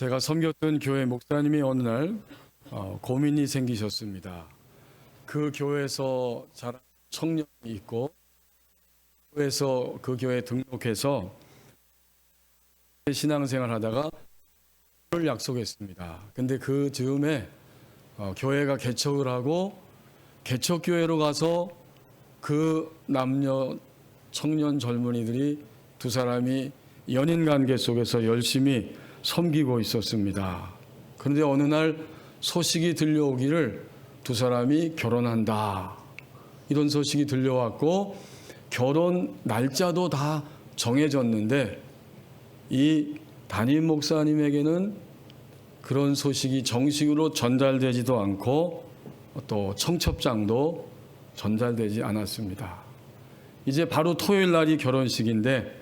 제가 섬겼던 교회 목사님이 어느 날 고민이 생기셨습니다. 그 교회에서 자란 청년이 있고 교회에서 그 교회에 등록해서 신앙생활 하다가 를 약속했습니다. 근데 그 즈음에 교회가 개척을 하고 개척교회로 가서 그 남녀 청년 젊은이들이 두 사람이 연인관계 속에서 열심히 섬기고 있었습니다. 그런데 어느 날 소식이 들려오기를 두 사람이 결혼한다, 이런 소식이 들려왔고 결혼 날짜도 다 정해졌는데 이 담임 목사님에게는 그런 소식이 정식으로 전달되지도 않고 또 청첩장도 전달되지 않았습니다. 이제 바로 토요일 날이 결혼식인데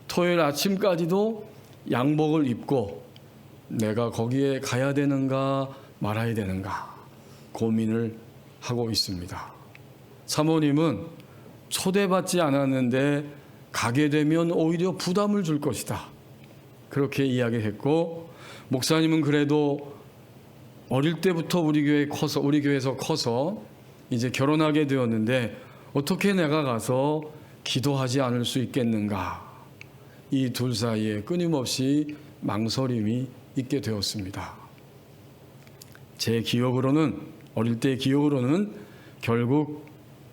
토요일 아침까지도 양복을 입고 내가 거기에 가야 되는가 말아야 되는가 고민을 하고 있습니다. 사모님은 초대받지 않았는데 가게 되면 오히려 부담을 줄 것이다, 그렇게 이야기했고, 목사님은 그래도 어릴 때부터 우리 교회에서 커서 이제 결혼하게 되었는데 어떻게 내가 가서 기도하지 않을 수 있겠는가, 이 둘 사이에 끊임없이 망설임이 있게 되었습니다. 제 기억으로는, 어릴 때 기억으로는 결국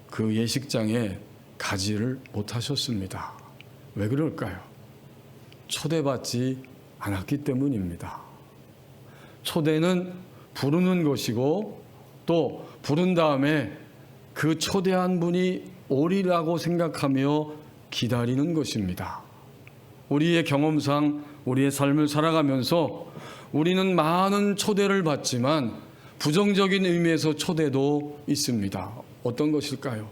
그 예식장에 가지를 못하셨습니다. 왜 그럴까요? 초대받지 않았기 때문입니다. 초대는 부르는 것이고 또 부른 다음에 그 초대한 분이 오리라고 생각하며 기다리는 것입니다. 우리의 경험상 우리의 삶을 살아가면서 우리는 많은 초대를 받지만 부정적인 의미에서 초대도 있습니다. 어떤 것일까요?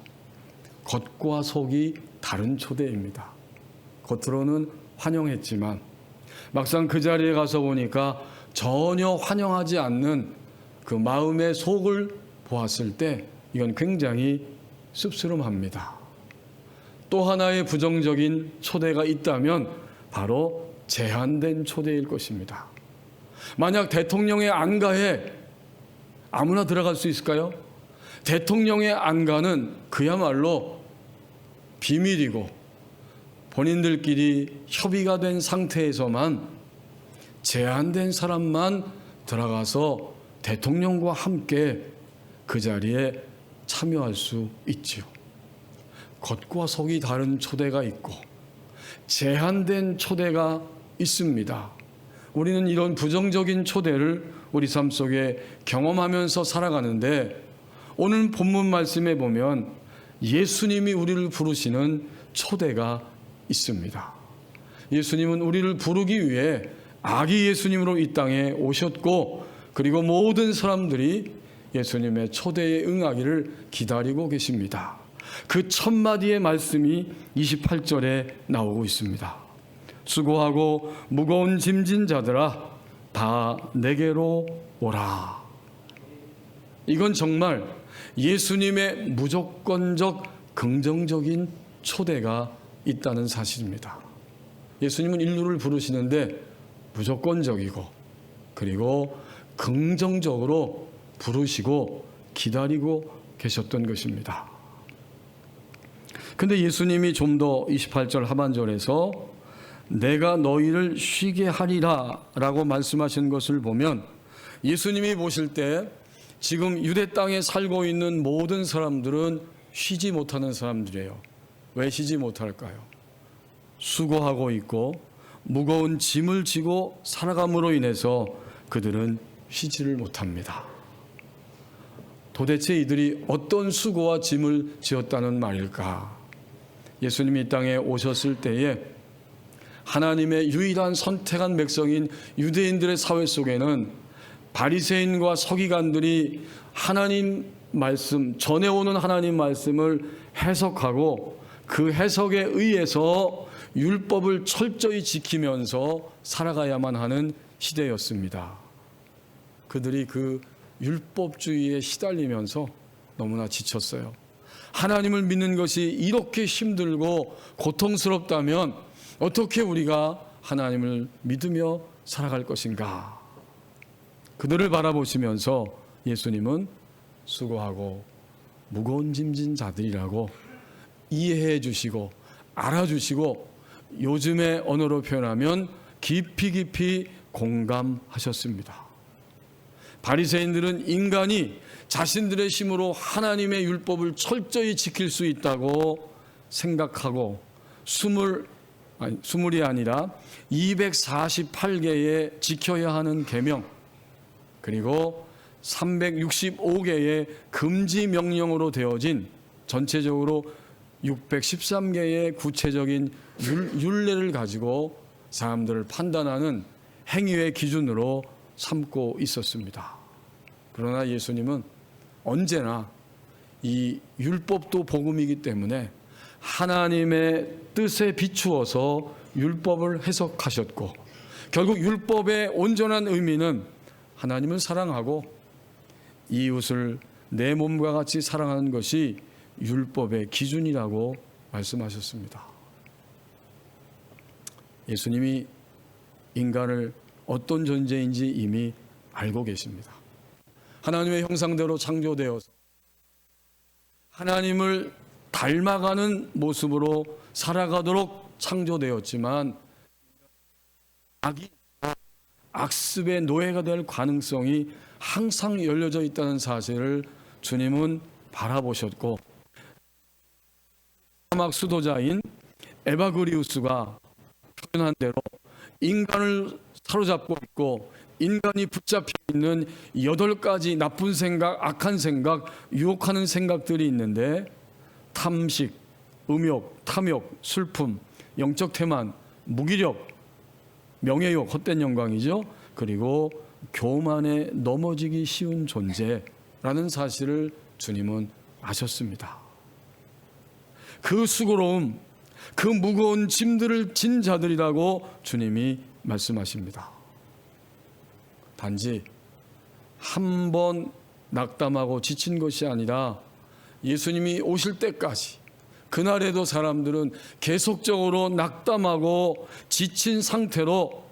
겉과 속이 다른 초대입니다. 겉으로는 환영했지만 막상 그 자리에 가서 보니까 전혀 환영하지 않는 그 마음의 속을 보았을 때 이건 굉장히 씁쓸함합니다. 또 하나의 부정적인 초대가 있다면 바로 제한된 초대일 것입니다. 만약 대통령의 안가에 아무나 들어갈 수 있을까요? 대통령의 안가는 그야말로 비밀이고 본인들끼리 협의가 된 상태에서만 제한된 사람만 들어가서 대통령과 함께 그 자리에 참여할 수 있지요. 겉과 속이 다른 초대가 있고 제한된 초대가 있습니다. 우리는 이런 부정적인 초대를 우리 삶 속에 경험하면서 살아가는데 오늘 본문 말씀에 보면 예수님이 우리를 부르시는 초대가 있습니다. 예수님은 우리를 부르기 위해 아기 예수님으로 이 땅에 오셨고 그리고 모든 사람들이 예수님의 초대에 응하기를 기다리고 계십니다. 그 첫 마디의 말씀이 28절에 나오고 있습니다. 수고하고 무거운 짐진 자들아 다 내게로 오라. 이건 정말 예수님의 무조건적 긍정적인 초대가 있다는 사실입니다. 예수님은 인류를 부르시는데 무조건적이고 그리고 긍정적으로 부르시고 기다리고 계셨던 것입니다. 근데 예수님이 좀 더 28절 하반절에서 내가 너희를 쉬게 하리라 라고 말씀하신 것을 보면 예수님이 보실 때 지금 유대 땅에 살고 있는 모든 사람들은 쉬지 못하는 사람들이에요. 왜 쉬지 못할까요? 수고하고 있고 무거운 짐을 지고 살아감으로 인해서 그들은 쉬지를 못합니다. 도대체 이들이 어떤 수고와 짐을 지었다는 말일까? 예수님이 이 땅에 오셨을 때에 하나님의 유일한 선택한 백성인 유대인들의 사회 속에는 바리새인과 서기관들이 하나님 말씀, 전해오는 하나님 말씀을 해석하고 그 해석에 의해서 율법을 철저히 지키면서 살아가야만 하는 시대였습니다. 그들이 그 율법주의에 시달리면서 너무나 지쳤어요. 하나님을 믿는 것이 이렇게 힘들고 고통스럽다면 어떻게 우리가 하나님을 믿으며 살아갈 것인가? 그들을 바라보시면서 예수님은 수고하고 무거운 짐진 자들이라고 이해해 주시고 알아주시고 요즘의 언어로 표현하면 깊이 공감하셨습니다. 바리새인들은 인간이 자신들의 힘으로 하나님의 율법을 철저히 지킬 수 있다고 생각하고 20이 아니라 248개의 지켜야 하는 계명, 그리고 365개의 금지 명령으로 되어진 전체적으로 613개의 구체적인 율례를 가지고 사람들을 판단하는 행위의 기준으로 삼고 있었습니다. 그러나 예수님은 언제나 이 율법도 복음이기 때문에 하나님의 뜻에 비추어서 율법을 해석하셨고, 결국 율법의 온전한 의미는 하나님을 사랑하고 이웃을 내 몸과 같이 사랑하는 것이 율법의 기준이라고 말씀하셨습니다. 예수님이 인간을 어떤 존재인지 이미 알고 계십니다. 하나님의 형상대로 창조되어서 하나님을 닮아가는 모습으로 살아가도록 창조되었지만 악습의 노예가 될 가능성이 항상 열려져 있다는 사실을 주님은 바라보셨고, 사막 수도자인 에바그리우스가 표현한 대로 인간을 사로잡고 있고 인간이 붙잡혀 있는 8가지 나쁜 생각, 악한 생각, 유혹하는 생각들이 있는데, 탐식, 음욕, 탐욕, 슬픔, 영적 태만, 무기력, 명예욕, 헛된 영광이죠. 그리고 교만에 넘어지기 쉬운 존재라는 사실을 주님은 아셨습니다. 그 수고로움, 그 무거운 짐들을 진 자들이라고 주님이 말씀하십니다. 단지 한 번 낙담하고 지친 것이 아니라 예수님이 오실 때까지, 그날에도 사람들은 계속적으로 낙담하고 지친 상태로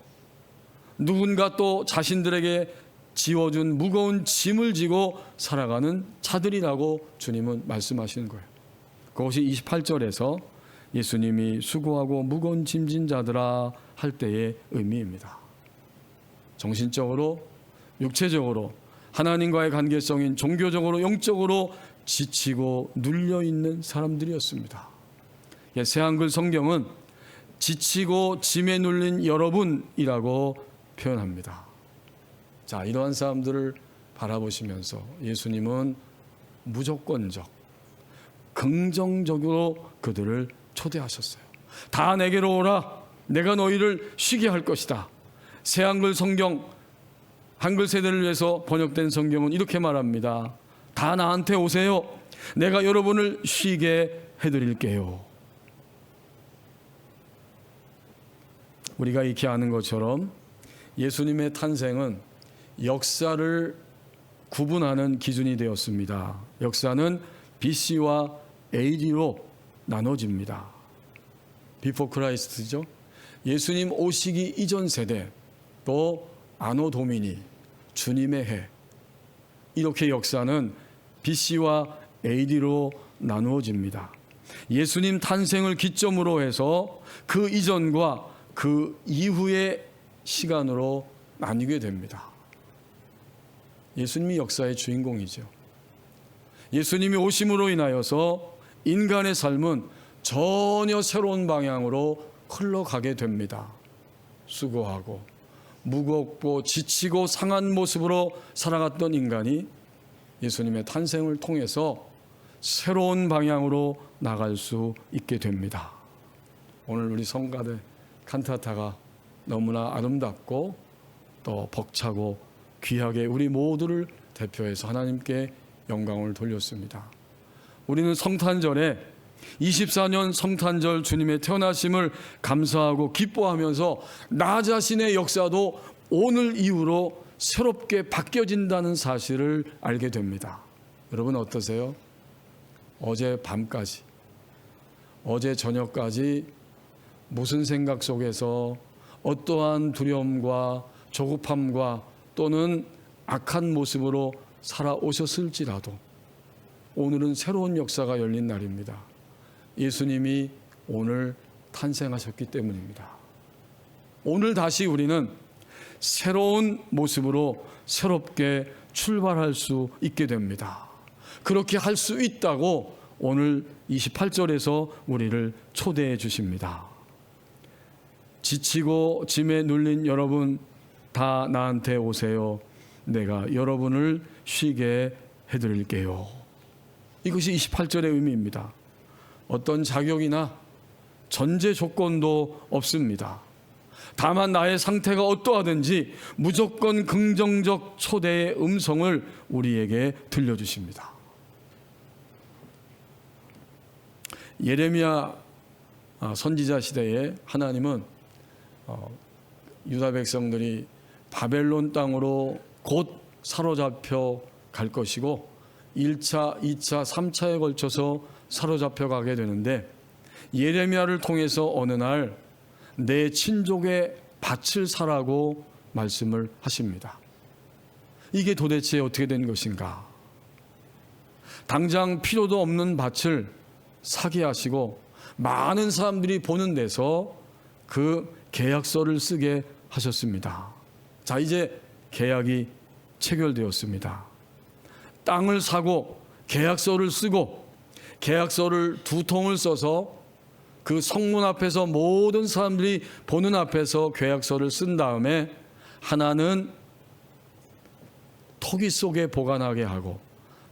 누군가 또 자신들에게 지워준 무거운 짐을 지고 살아가는 자들이라고 주님은 말씀하시는 거예요. 그것이 28절에서 예수님이 수고하고 무거운 짐진 자들아 할 때의 의미입니다. 정신적으로, 육체적으로, 하나님과의 관계성인 종교적으로, 영적으로 지치고 눌려있는 사람들이었습니다. 새한글 성경은 지치고 짐에 눌린 여러분이라고 표현합니다. 자, 이러한 사람들을 바라보시면서 예수님은 무조건적, 긍정적으로 그들을 초대하셨어요. 다 내게로 오라. 내가 너희를 쉬게 할 것이다. 새한글 성경, 한글 세대를 위해서 번역된 성경은 이렇게 말합니다. 다 나한테 오세요. 내가 여러분을 쉬게 해드릴게요. 우리가 익히 아는 것처럼 예수님의 탄생은 역사를 구분하는 기준이 되었습니다. 역사는 BC와 AD로 나눠집니다. 비포 크라이스트죠. 예수님 오시기 이전 세대, 또 아노 도미니, 주님의 해, 이렇게 역사는 BC와 AD로 나누어집니다. 예수님 탄생을 기점으로 해서 그 이전과 그 이후의 시간으로 나뉘게 됩니다. 예수님이 역사의 주인공이죠. 예수님이 오심으로 인하여서 인간의 삶은 전혀 새로운 방향으로 흘러가게 됩니다. 수고하고 무겁고 지치고 상한 모습으로 살아갔던 인간이 예수님의 탄생을 통해서 새로운 방향으로 나갈 수 있게 됩니다. 오늘 우리 성가대 칸타타가 너무나 아름답고 또 벅차고 귀하게 우리 모두를 대표해서 하나님께 영광을 돌렸습니다. 우리는 성탄절에 24년 성탄절 주님의 태어나심을 감사하고 기뻐하면서 나 자신의 역사도 오늘 이후로 새롭게 바뀌어진다는 사실을 알게 됩니다. 여러분 어떠세요? 어제 밤까지, 어제 저녁까지 무슨 생각 속에서 어떠한 두려움과 조급함과 또는 악한 모습으로 살아오셨을지라도 오늘은 새로운 역사가 열린 날입니다. 예수님이 오늘 탄생하셨기 때문입니다. 오늘 다시 우리는 새로운 모습으로 새롭게 출발할 수 있게 됩니다. 그렇게 할 수 있다고 오늘 28절에서 우리를 초대해 주십니다. 지치고 짐에 눌린 여러분 다 나한테 오세요. 내가 여러분을 쉬게 해드릴게요. 이것이 28절의 의미입니다. 어떤 자격이나 전제 조건도 없습니다. 다만 나의 상태가 어떠하든지 무조건 긍정적 초대의 음성을 우리에게 들려주십니다. 예레미야 선지자 시대에 하나님은 유다 백성들이 바벨론 땅으로 곧 사로잡혀 갈 것이고 1차, 2차, 3차에 걸쳐서 사로잡혀 가게 되는데 예레미야를 통해서 어느 날 내 친족의 밭을 사라고 말씀을 하십니다. 이게 도대체 어떻게 된 것인가? 당장 필요도 없는 밭을 사게 하시고 많은 사람들이 보는 데서 그 계약서를 쓰게 하셨습니다. 자, 이제 계약이 체결되었습니다. 땅을 사고 계약서를 쓰고 계약서를 2통을 써서 그 성문 앞에서 모든 사람들이 보는 앞에서 계약서를 쓴 다음에 하나는 토기 속에 보관하게 하고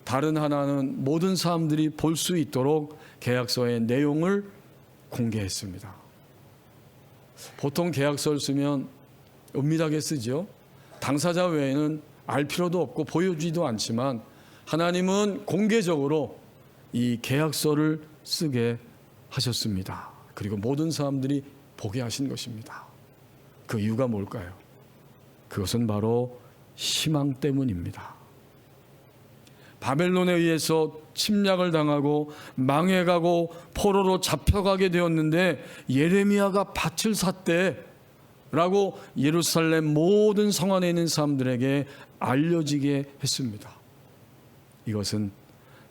다른 하나는 모든 사람들이 볼 수 있도록 계약서의 내용을 공개했습니다. 보통 계약서를 쓰면 은밀하게 쓰죠. 당사자 외에는 알 필요도 없고 보여주지도 않지만 하나님은 공개적으로 이 계약서를 쓰게 하셨습니다. 그리고 모든 사람들이 보게 하신 것입니다. 그 이유가 뭘까요? 그것은 바로 희망 때문입니다. 바벨론에 의해서 침략을 당하고 망해가고 포로로 잡혀가게 되었는데 예레미야가 밭을 샀대라고 예루살렘 모든 성 안에 있는 사람들에게 알려지게 했습니다. 이것은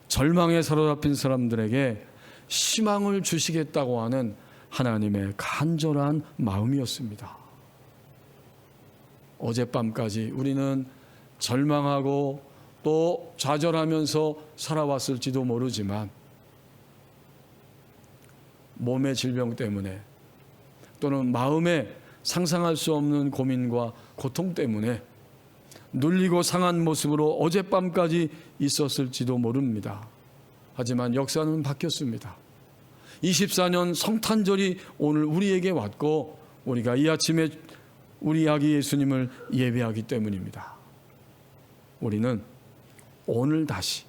절망에 사로잡힌 사람들에게 희망을 주시겠다고 하는 하나님의 간절한 마음이었습니다. 어젯밤까지 우리는 절망하고 또 좌절하면서 살아왔을지도 모르지만 몸의 질병 때문에 또는 마음에 상상할 수 없는 고민과 고통 때문에 눌리고 상한 모습으로 어젯밤까지 있었을지도 모릅니다. 하지만 역사는 바뀌었습니다. 24년 성탄절이 오늘 우리에게 왔고 우리가 이 아침에 우리 아기 예수님을 예배하기 때문입니다. 우리는 오늘 다시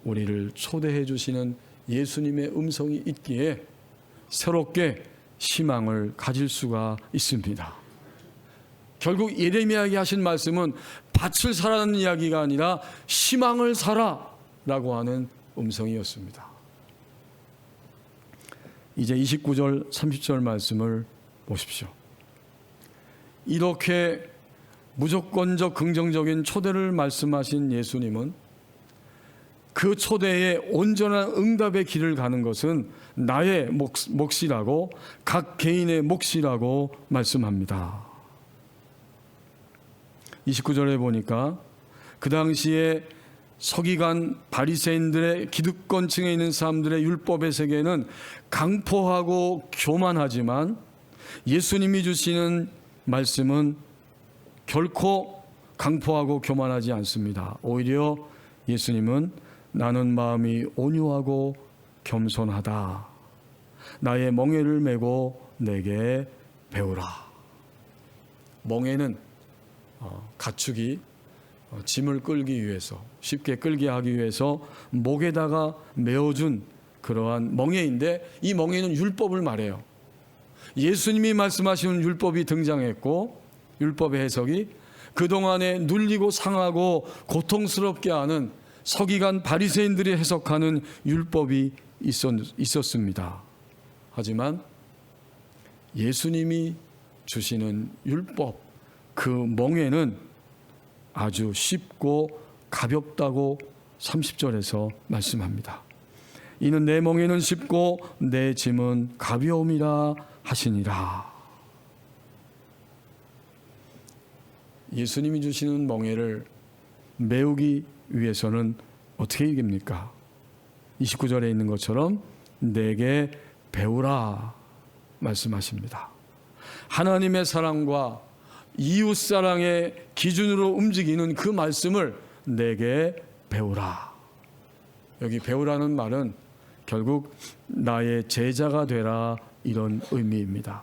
우리를 초대해 주시는 예수님의 음성이 있기에 새롭게 희망을 가질 수가 있습니다. 결국 예레미야에게 하신 말씀은 밭을 사라는 이야기가 아니라 희망을 사라라고 하는 음성이었습니다. 이제 29절 30절 말씀을 보십시오. 이렇게 무조건적 긍정적인 초대를 말씀하신 예수님은 그 초대에 온전한 응답의 길을 가는 것은 나의 몫이라고 각 개인의 몫이라고 말씀합니다. 29절에 보니까 그 당시에 서기관 바리새인들의 기득권층에 있는 사람들의 율법의 세계는 강포하고 교만하지만 예수님이 주시는 말씀은 결코 강포하고 교만하지 않습니다. 오히려 예수님은 나는 마음이 온유하고 겸손하다. 나의 멍에를 메고 내게 배우라. 멍에는 가축이 짐을 끌기 위해서 쉽게 끌게 하기 위해서 목에다가 메어준 그러한 멍에인데 이 멍에는 율법을 말해요. 예수님이 말씀하시는 율법이 등장했고 율법의 해석이 그동안에 눌리고 상하고 고통스럽게 하는 서기관 바리새인들이 해석하는 율법이 있었습니다. 하지만 예수님이 주시는 율법, 그 멍에는 아주 쉽고 가볍다고 30절에서 말씀합니다. 이는 내 멍에는 쉽고 내 짐은 가벼움이라 하시니라. 예수님이 주시는 멍에를 메우기 위해서는 어떻게 이깁니까? 29절에 있는 것처럼 내게 배우라 말씀하십니다. 하나님의 사랑과 이웃 사랑의 기준으로 움직이는 그 말씀을 내게 배우라. 여기 배우라는 말은 결국 나의 제자가 되라, 이런 의미입니다.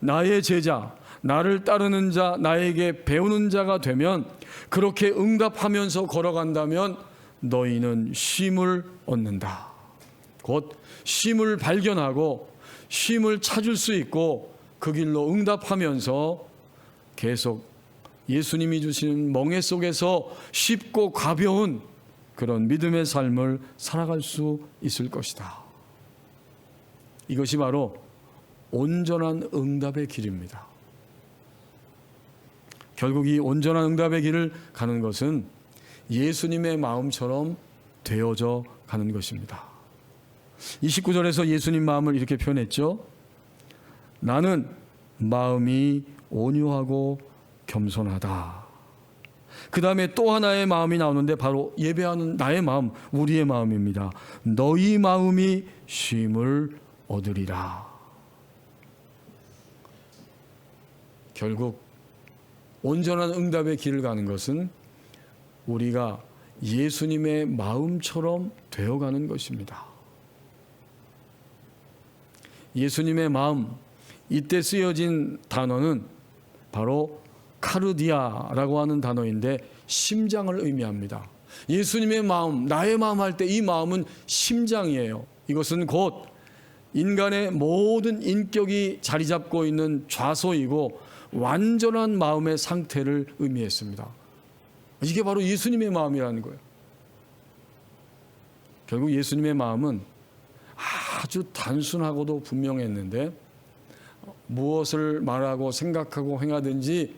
나의 제자, 나를 따르는 자, 나에게 배우는 자가 되면, 그렇게 응답하면서 걸어간다면 너희는 쉼을 얻는다. 곧 쉼을 발견하고 쉼을 찾을 수 있고 그 길로 응답하면서 계속 예수님이 주시는 멍에 속에서 쉽고 가벼운 그런 믿음의 삶을 살아갈 수 있을 것이다. 이것이 바로 온전한 응답의 길입니다. 결국 이 온전한 응답의 길을 가는 것은 예수님의 마음처럼 되어져 가는 것입니다. 29절에서 예수님 마음을 이렇게 표현했죠. 나는 마음이 온유하고 겸손하다. 그 다음에 또 하나의 마음이 나오는데 바로 예배하는 나의 마음, 우리의 마음입니다. 너희 마음이 쉼을 얻으리라. 결국 온전한 응답의 길을 가는 것은 우리가 예수님의 마음처럼 되어가는 것입니다. 예수님의 마음, 이때 쓰여진 단어는 바로 카르디아라고 하는 단어인데 심장을 의미합니다. 예수님의 마음, 나의 마음 할 때 이 마음은 심장이에요. 이것은 곧 인간의 모든 인격이 자리 잡고 있는 좌소이고 완전한 마음의 상태를 의미했습니다. 이게 바로 예수님의 마음이라는 거예요. 결국 예수님의 마음은 아주 단순하고도 분명했는데 무엇을 말하고 생각하고 행하든지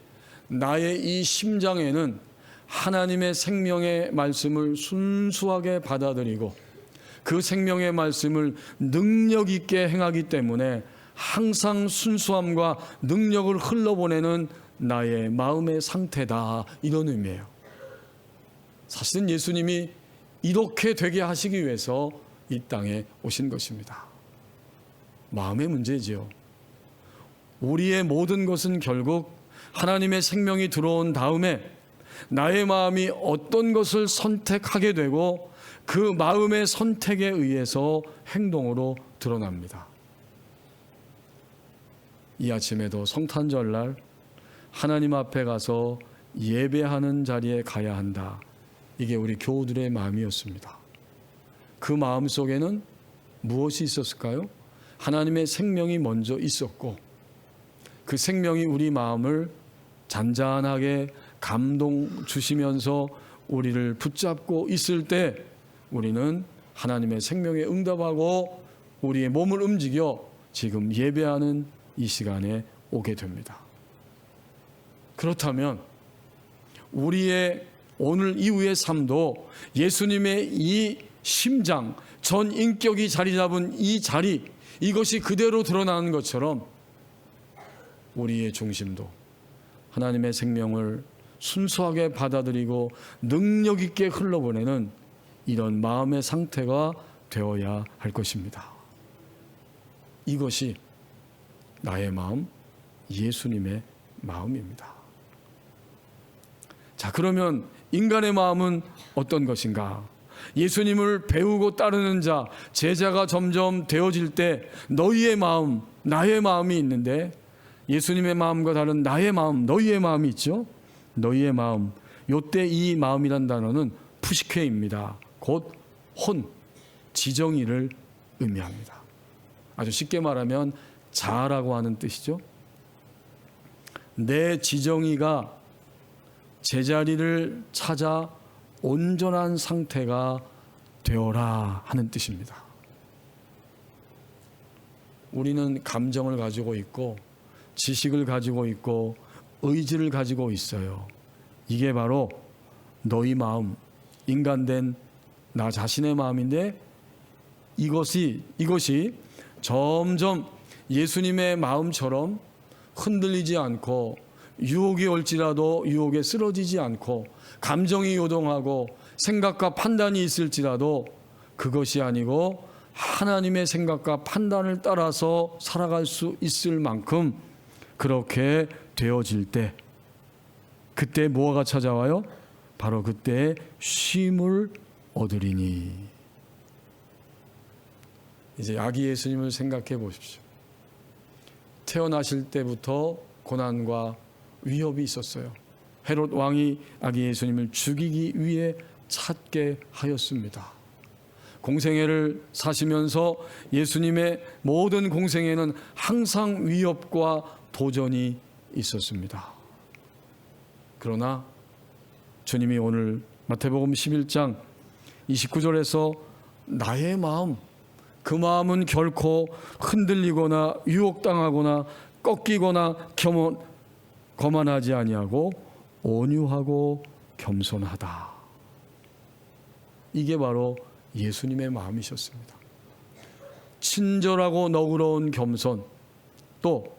나의 이 심장에는 하나님의 생명의 말씀을 순수하게 받아들이고 그 생명의 말씀을 능력 있게 행하기 때문에 항상 순수함과 능력을 흘러보내는 나의 마음의 상태다, 이런 의미예요. 사실은 예수님이 이렇게 되게 하시기 위해서 이 땅에 오신 것입니다. 마음의 문제지요. 우리의 모든 것은 결국 하나님의 생명이 들어온 다음에 나의 마음이 어떤 것을 선택하게 되고 그 마음의 선택에 의해서 행동으로 드러납니다. 이 아침에도 성탄절날 하나님 앞에 가서 예배하는 자리에 가야 한다. 이게 우리 교우들의 마음이었습니다. 그 마음 속에는 무엇이 있었을까요? 하나님의 생명이 먼저 있었고 그 생명이 우리 마음을 잔잔하게 감동 주시면서 우리를 붙잡고 있을 때 우리는 하나님의 생명에 응답하고 우리의 몸을 움직여 지금 예배하는 이 시간에 오게 됩니다. 그렇다면 우리의 오늘 이후의 삶도 예수님의 이 심장, 전 인격이 자리 잡은 이 자리, 이것이 그대로 드러나는 것처럼 우리의 중심도 하나님의 생명을 순수하게 받아들이고 능력 있게 흘러보내는 이런 마음의 상태가 되어야 할 것입니다. 이것이 나의 마음, 예수님의 마음입니다. 자, 그러면 인간의 마음은 어떤 것인가? 예수님을 배우고 따르는 자, 제자가 점점 되어질 때 너희의 마음, 나의 마음이 있는데 예수님의 마음과 다른 나의 마음, 너희의 마음이 있죠? 너희의 마음, 요때 이 마음이란 단어는 푸시케입니다. 곧 혼, 지정의를 의미합니다. 아주 쉽게 말하면 자라고 하는 뜻이죠. 내 지정의가 제자리를 찾아 온전한 상태가 되어라 하는 뜻입니다. 우리는 감정을 가지고 있고 지식을 가지고 있고 의지를 가지고 있어요. 이게 바로 너희 마음, 인간된 나 자신의 마음인데 이것이 점점 예수님의 마음처럼 흔들리지 않고 유혹이 올지라도 유혹에 쓰러지지 않고 감정이 요동하고 생각과 판단이 있을지라도 그것이 아니고 하나님의 생각과 판단을 따라서 살아갈 수 있을 만큼 그렇게 되어질 때 그때 무엇가 찾아와요? 바로 그때 쉼을 얻으리니. 이제 아기 예수님을 생각해 보십시오. 태어나실 때부터 고난과 위협이 있었어요. 헤롯 왕이 아기 예수님을 죽이기 위해 찾게 하였습니다. 공생애를 사시면서 예수님의 모든 공생애는 항상 위협과 도전이 있었습니다. 그러나 주님이 오늘 마태복음 11장 29절에서 나의 마음, 그 마음은 결코 흔들리거나 유혹당하거나 꺾이거나 거만하지 아니하고 온유하고 겸손하다. 이게 바로 예수님의 마음이셨습니다. 친절하고 너그러운 겸손, 또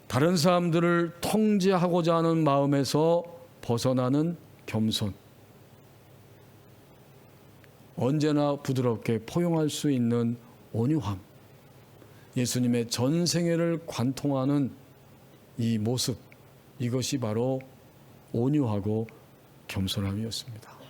다른 사람들을 통제하고자 하는 마음에서 벗어나는 겸손, 언제나 부드럽게 포용할 수 있는 온유함, 예수님의 전생애를 관통하는 이 모습, 이것이 바로 온유하고 겸손함이었습니다.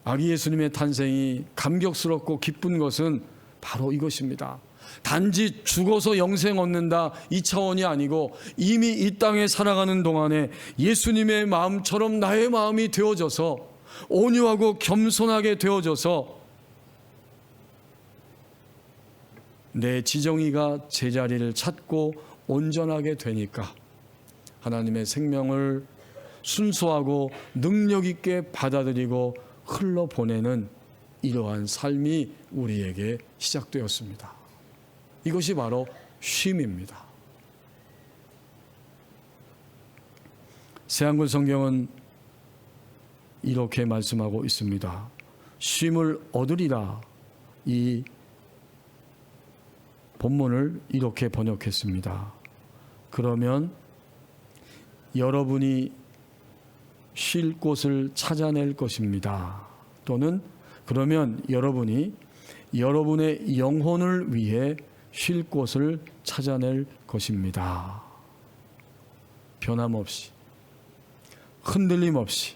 아기 예수님의 탄생이 감격스럽고 기쁜 것은 바로 이것입니다. 단지 죽어서 영생 얻는다 이 차원이 아니고 이미 이 땅에 살아가는 동안에 예수님의 마음처럼 나의 마음이 되어져서 온유하고 겸손하게 되어져서 내 지정의가 제자리를 찾고 온전하게 되니까 하나님의 생명을 순수하고 능력 있게 받아들이고 흘러보내는 이러한 삶이 우리에게 시작되었습니다. 이것이 바로 쉼입니다. 새한글 성경은 이렇게 말씀하고 있습니다. 쉼을 얻으리라. 이 본문을 이렇게 번역했습니다. 그러면 여러분이 쉴 곳을 찾아낼 것입니다. 또는 그러면 여러분이 여러분의 영혼을 위해 쉴 곳을 찾아낼 것입니다. 변함없이, 흔들림 없이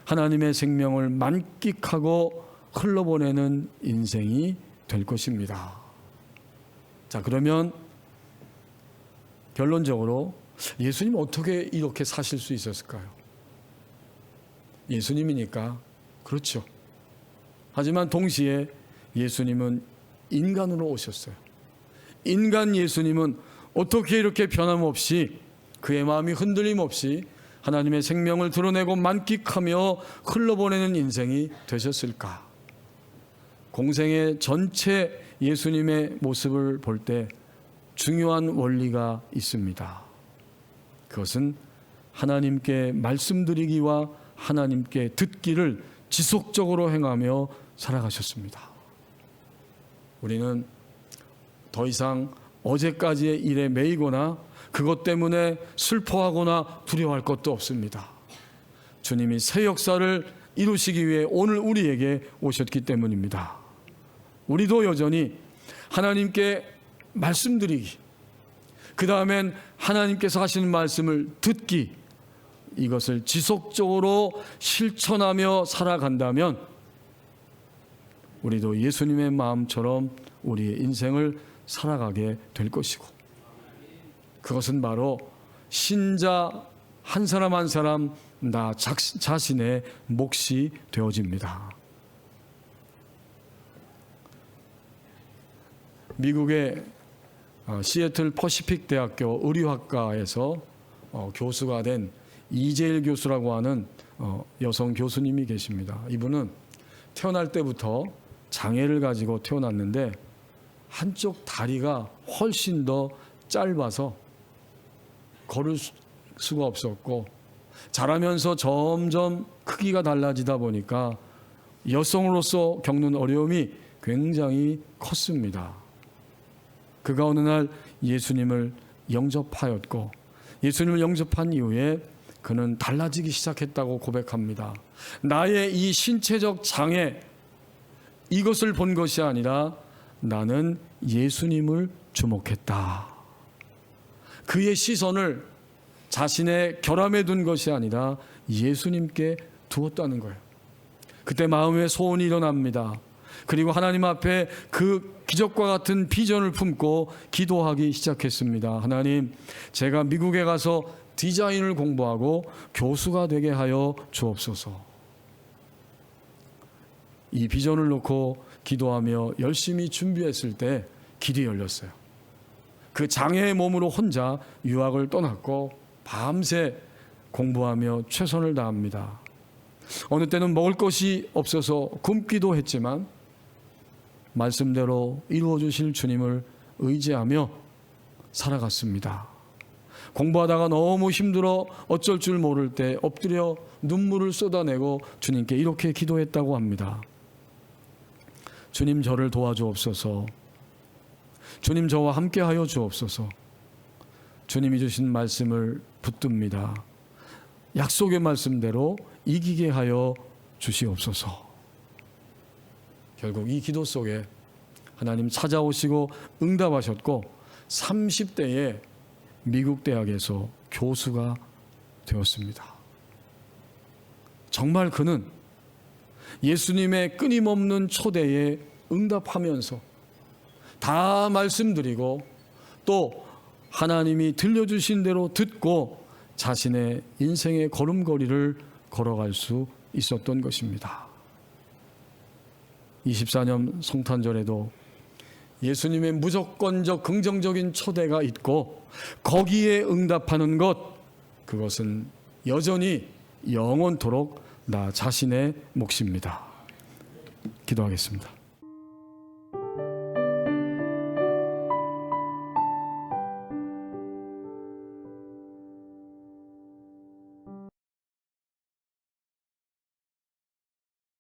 하나님의 생명을 만끽하고 흘러보내는 인생이 될 것입니다. 자, 그러면 결론적으로 예수님 어떻게 이렇게 사실 수 있었을까요? 예수님이니까 그렇죠. 하지만 동시에 예수님은 인간으로 오셨어요. 인간 예수님은 어떻게 이렇게 변함없이 그의 마음이 흔들림 없이 하나님의 생명을 드러내고 만끽하며 흘러보내는 인생이 되셨을까? 공생의 전체 예수님의 모습을 볼 때 중요한 원리가 있습니다. 그것은 하나님께 말씀드리기와 하나님께 듣기를 지속적으로 행하며 살아가셨습니다. 우리는 더 이상 어제까지의 일에 매이거나 그것 때문에 슬퍼하거나 두려워할 것도 없습니다. 주님이 새 역사를 이루시기 위해 오늘 우리에게 오셨기 때문입니다. 우리도 여전히 하나님께 말씀드리기, 그 다음엔 하나님께서 하시는 말씀을 듣기, 이것을 지속적으로 실천하며 살아간다면 우리도 예수님의 마음처럼 우리의 인생을 살아가게 될 것이고, 그것은 바로 신자 한 사람 한 사람 나 자신의 몫이 되어집니다. 미국의 시애틀 퍼시픽 대학교 의료학과에서 교수가 된 이재일 교수라고 하는 여성 교수님이 계십니다. 이분은 태어날 때부터 장애를 가지고 태어났는데 한쪽 다리가 훨씬 더 짧아서 걸을 수가 없었고, 자라면서 점점 크기가 달라지다 보니까 여성으로서 겪는 어려움이 굉장히 컸습니다. 그가 어느 날 예수님을 영접하였고, 예수님을 영접한 이후에 그는 달라지기 시작했다고 고백합니다. 나의 이 신체적 장애, 이것을 본 것이 아니라 나는 예수님을 주목했다. 그의 시선을 자신의 결함에 둔 것이 아니라 예수님께 두었다는 거예요. 그때 마음에 소원이 일어납니다. 그리고 하나님 앞에 그 기적과 같은 비전을 품고 기도하기 시작했습니다. 하나님, 제가 미국에 가서 디자인을 공부하고 교수가 되게 하여 주옵소서. 이 비전을 놓고 기도하며 열심히 준비했을 때 길이 열렸어요. 그 장애의 몸으로 혼자 유학을 떠났고 밤새 공부하며 최선을 다합니다. 어느 때는 먹을 것이 없어서 굶기도 했지만 말씀대로 이루어 주실 주님을 의지하며 살아갔습니다. 공부하다가 너무 힘들어 어쩔 줄 모를 때 엎드려 눈물을 쏟아내고 주님께 이렇게 기도했다고 합니다. 주님, 저를 도와주옵소서. 주님, 저와 함께하여 주옵소서. 주님이 주신 말씀을 붙듭니다. 약속의 말씀대로 이기게 하여 주시옵소서. 결국 이 기도 속에 하나님 찾아오시고 응답하셨고 30대에 미국 대학에서 교수가 되었습니다. 정말 그는 예수님의 끊임없는 초대에 응답하면서 다 말씀드리고 또 하나님이 들려주신 대로 듣고 자신의 인생의 걸음걸이를 걸어갈 수 있었던 것입니다. 24년 성탄절에도 예수님의 무조건적 긍정적인 초대가 있고 거기에 응답하는 것, 그것은 여전히 영원토록 나 자신의 몫입니다. 기도하겠습니다.